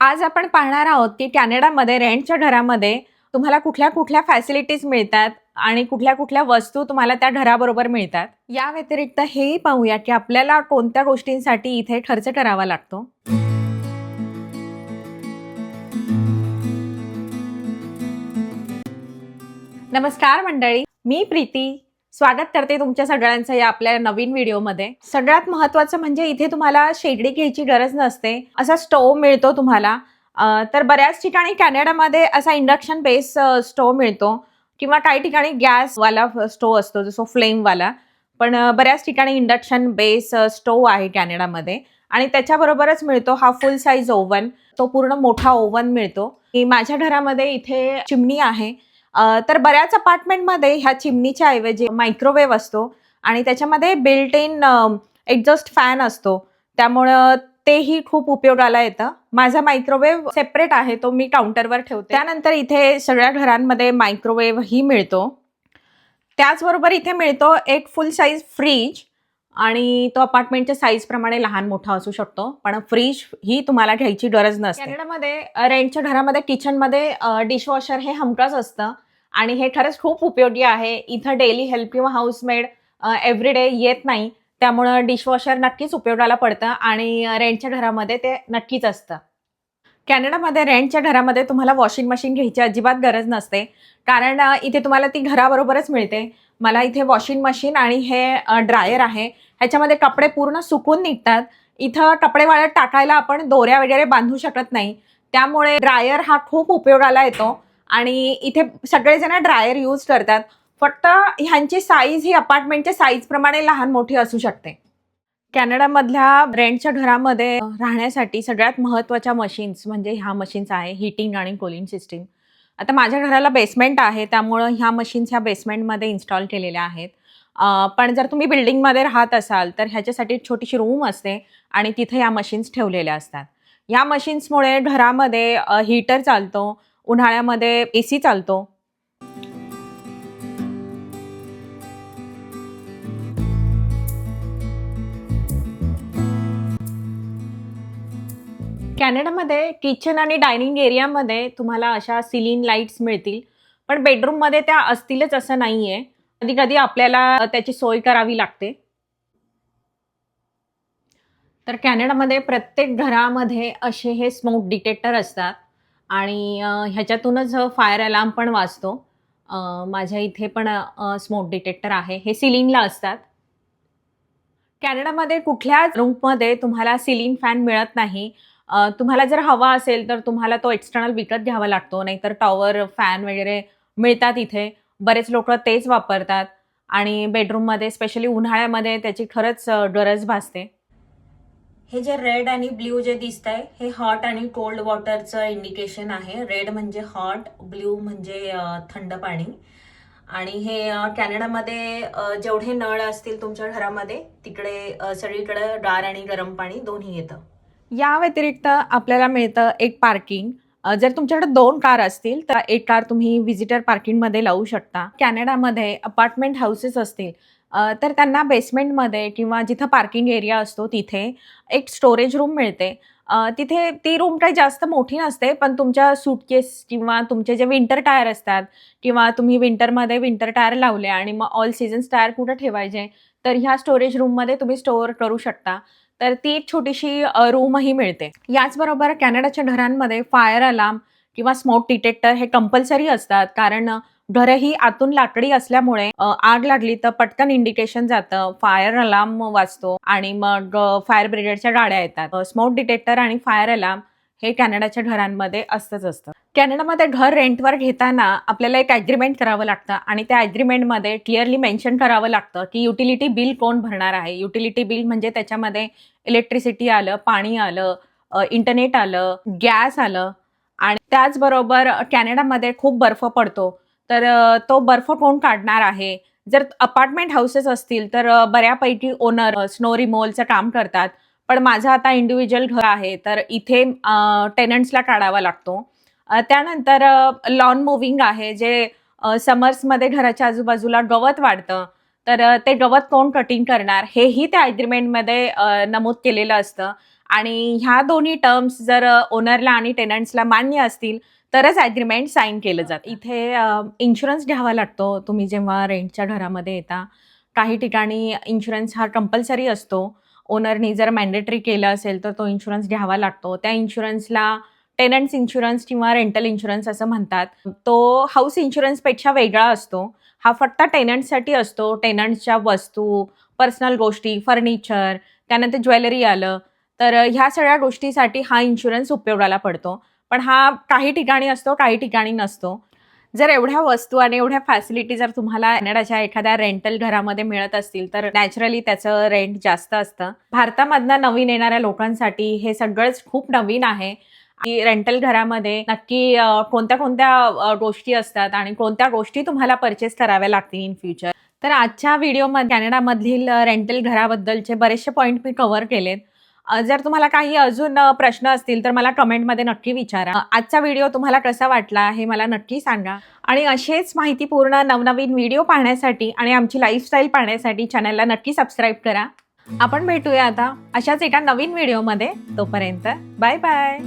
आज आपण पाहणार आहोत की कॅनडामध्ये रेंटच्या घरामध्ये तुम्हाला कुठल्या कुठल्या फॅसिलिटीज मिळतात आणि कुठल्या कुठल्या वस्तू तुम्हाला त्या घराबरोबर मिळतात. या व्यतिरिक्त हेही पाहूया की आपल्याला कोणत्या गोष्टींसाठी इथे खर्च करावा लागतो. नमस्कार मंडळी, मी प्रीती स्वागत करते तुमच्या सगळ्यांचं या आपल्या नवीन व्हिडिओमध्ये. सगळ्यात महत्त्वाचं म्हणजे इथे तुम्हाला शेगडी घ्यायची गरज नसते, असा स्टोव मिळतो तुम्हाला. तर बऱ्याच ठिकाणी कॅनडामध्ये असा इंडक्शन बेस स्टोव मिळतो किंवा काही ठिकाणी गॅसवाला स्टोव असतो, जसं फ्लेमवाला. पण बऱ्याच ठिकाणी इंडक्शन बेस स्टोव आहे कॅनडामध्ये आणि त्याच्याबरोबरच मिळतो हा फुल साईज ओव्हन. तो पूर्ण मोठा ओव्हन मिळतो. माझ्या घरामध्ये इथे चिमणी आहे. तर बऱ्याच अपार्टमेंटमध्ये ह्या चिमणीच्या ऐवजी मायक्रोवेव्ह असतो आणि त्याच्यामध्ये बिल्ट इन एक्झॉस्ट फॅन असतो, त्यामुळं तेही खूप उपयोगाला येतं. माझा मायक्रोवेव्ह सेपरेट आहे, तो मी काउंटरवर ठेवते. त्यानंतर इथे सगळ्या घरांमध्ये मायक्रोवेव्ह ही मिळतो. त्याचबरोबर इथे मिळतो एक फुल साईज फ्रीज आणि तो अपार्टमेंटच्या साईजप्रमाणे लहान मोठा असू शकतो, पण फ्रीज ही तुम्हाला घ्यायची गरज नसते. कॅनडामध्ये रेंटच्या घरामध्ये किचनमध्ये डिशवॉशर हे हमखास असतं आणि हे खरंच खूप उपयोगी आहे. इथं डेली हेल्प किंवा हाऊसमेड एव्हरीडे येत नाही, त्यामुळं डिशवॉशर नक्कीच उपयोगाला पडतं आणि रेंटच्या घरामध्ये ते नक्कीच असतं. कॅनडामध्ये रेंटच्या घरामध्ये तुम्हाला वॉशिंग मशीन घ्यायची अजिबात गरज नसते, कारण इथे तुम्हाला ती घराबरोबरच मिळते. मला इथे वॉशिंग मशीन आणि हे ड्रायर आहे, ह्याच्यामध्ये कपडे पूर्ण सुकून निघतात. इथं कपडे वाळत टाकायला आपण दोऱ्या वगैरे बांधू शकत नाही, त्यामुळे ड्रायर हा खूप उपयोगाला येतो आणि इथे सगळेजण ड्रायर यूज करतात. फक्त ह्यांची साईज ही अपार्टमेंटच्या साईजप्रमाणे लहान मोठी असू शकते. कॅनडामधल्या रेंटच्या घरामध्ये राहण्यासाठी सगळ्यात महत्त्वाच्या मशीन्स म्हणजे ह्या मशीन्स आहे, हीटिंग आणि कूलिंग सिस्टीम. आता माझ्या घराला बेसमेंट आहे, त्यामुळं ह्या मशीन्स ह्या बेसमेंटमध्ये इन्स्टॉल केलेल्या आहेत. पण जर तुम्ही बिल्डिंगमध्ये राहत असाल तर ह्याच्यासाठी एक छोटीशी रूम असते आणि तिथे या मशीन्स ठेवलेल्या असतात. या मशीन्समुळे घरामध्ये हीटर चालतो, उन्हाळ्यामध्ये AC चालतो. कॅनडामध्ये किचन आणि डायनिंग एरियामध्ये तुम्हाला अशा सिलिंग लाईट्स मिळतील, पण बेडरूममध्ये त्या असतीलच असं नाहीये. कधी-कधी आपल्याला त्याची सोय करावी लागते. तर कॅनडामध्ये प्रत्येक घरामध्ये असे हे स्मोक डिटेक्टर असतात आणि ह्याच्यातूनच फायर अलार्म पण वाजतो. माझ्या इथे पण स्मोक डिटेक्टर आहे. हे सिलिंगला असतात. कॅनडामध्ये कुठल्याच रूममध्ये तुम्हाला सिलिंग फॅन मिळत नाही. तुम्हाला जर हवा असेल तर तुम्हाला तो एक्सटर्नल विकत घ्यावा लागतो, नाहीतर टॉवर फॅन वगैरे मिळतात इथे. बरेच लोकं तेच वापरतात आणि बेडरूममध्ये स्पेशली उन्हाळ्यामध्ये त्याची खरंच गरज भासते. हे जे रेड आणि ब्ल्यू जे दिसतंय हे हॉट आणि कोल्ड वॉटरचं इंडिकेशन आहे. रेड म्हणजे हॉट, ब्ल्यू म्हणजे थंड पाणी. आणि हे कॅनडामध्ये जेवढे नळ असतील तुमच्या घरामध्ये तिकडे सगळीकडे गार आणि गरम पाणी दोन्ही येतं. या व्यतिरिक्त आपल्याला मिळतं एक पार्किंग. जर तुमच्याकडे 2 कार असतील तर एक कार तुम्ही व्हिजिटर पार्किंगमध्ये लावू शकता. कॅनडामध्ये अपार्टमेंट हाऊसेस असतील तर त्यांना बेसमेंटमध्ये किंवा जिथं पार्किंग एरिया असतो तिथे एक स्टोरेज रूम मिळते. तिथे ती रूम काही जास्त मोठी नसते, पण तुमच्या सूटकेस किंवा तुमचे जे विंटर टायर असतात किंवा तुम्ही विंटरमध्ये विंटर टायर लावले आणि मग ऑल सीझन्स टायर कुठे ठेवायचे, तर ह्या स्टोरेज रूममध्ये तुम्ही स्टोअर करू शकता. तर ती एक छोटीशी रूमही मिळते. याचबरोबर कॅनडाच्या घरांमध्ये फायर अलार्म किंवा स्मोक डिटेक्टर हे कंपल्सरी असतात, कारण घरही आतून लाकडी असल्यामुळे आग लागली तर पटकन इंडिकेशन जातं, फायर अलार्म वाजतो आणि मग फायर ब्रिगेडच्या गाड्या येतात. स्मोक डिटेक्टर आणि फायर अलार्म हे कॅनडाच्या घरांमध्ये असतं. कॅनडामध्ये घर रेंटवर घेताना आपल्याला एक ॲग्रीमेंट करावं लागतं आणि त्या ॲग्रीमेंटमध्ये क्लिअरली मेन्शन करावं लागतं की युटिलिटी बिल कोण भरणार आहे. युटिलिटी बिल म्हणजे त्याच्यामध्ये इलेक्ट्रिसिटी आलं, पाणी आलं, इंटरनेट आलं, गॅस आलं आणि त्याचबरोबर कॅनडामध्ये खूप बर्फ पडतो. तर तो बर्फ कोण काढणार आहे? जर अपार्टमेंट हाऊसेस असतील तर बऱ्यापैकी ओनर स्नो रिमूव्हलचं काम करतात. पण माझं आता इंडिव्हिज्युअल घर आहे, तर इथे टेनंट्सला काढावा लागतो. त्यानंतर लॉन मूव्हिंग आहे, जे समर्समध्ये घराच्या आजूबाजूला गवत वाढतं. तर ते गवत कोण कटिंग करणार हेही त्या ॲग्रीमेंटमध्ये नमूद केलेलं असतं आणि ह्या दोन्ही टर्म्स जर ओनरला आणि टेनंट्सला मान्य असतील तरच ॲग्रीमेंट साईन केलं जातं. इथे इन्शुरन्स घ्यावा लागतो तुम्ही जेव्हा रेंटच्या घरामध्ये येता. काही ठिकाणी इन्शुरन्स हा कंपल्सरी असतो. ओनरनी जर मॅन्डेटरी केलं असेल तर तो इन्शुरन्स घ्यावा लागतो. त्या इन्शुरन्सला टेनंट्स इन्शुरन्स किंवा रेंटल इन्शुरन्स असं म्हणतात. तो हाऊस इन्शुरन्सपेक्षा वेगळा असतो. हा फक्त टेनंट्ससाठी असतो. टेनंट्सच्या वस्तू, पर्सनल गोष्टी, फर्निचर, त्यानंतर ज्वेलरी आलं, तर ह्या सगळ्या गोष्टीसाठी हा इन्शुरन्स उपयोगाला पडतो. पण हा काही ठिकाणी असतो, काही ठिकाणी नसतो. जर एवढ्या वस्तू आणि एवढ्या फॅसिलिटी जर तुम्हाला कॅनडाच्या एखाद्या रेंटल घरामध्ये मिळत असतील तर नॅचरली त्याचं रेंट जास्त असतं. भारतामधनं नवीन येणाऱ्या लोकांसाठी हे सगळंच खूप नवीन आहे की रेंटल घरामध्ये नक्की कोणत्या गोष्टी असतात आणि कोणत्या गोष्टी तुम्हाला परचेस कराव्या लागतील इन फ्युचर. तर आजच्या व्हिडिओमध्ये कॅनडामधील रेंटल घराबद्दलचे बरेचसे पॉईंट मी कव्हर केलेत. जर तुम्हाला काही अजून प्रश्न असतील तर मला कमेंटमध्ये नक्की विचारा. आजचा व्हिडिओ तुम्हाला कसा वाटला हे मला नक्की सांगा आणि असेच माहितीपूर्ण नवनवीन व्हिडिओ पाहण्यासाठी आणि आमची लाईफस्टाईल पाहण्यासाठी चॅनलला नक्की सबस्क्राईब करा. आपण भेटूया आता अशाच एका नवीन व्हिडिओमध्ये. तोपर्यंत बाय बाय.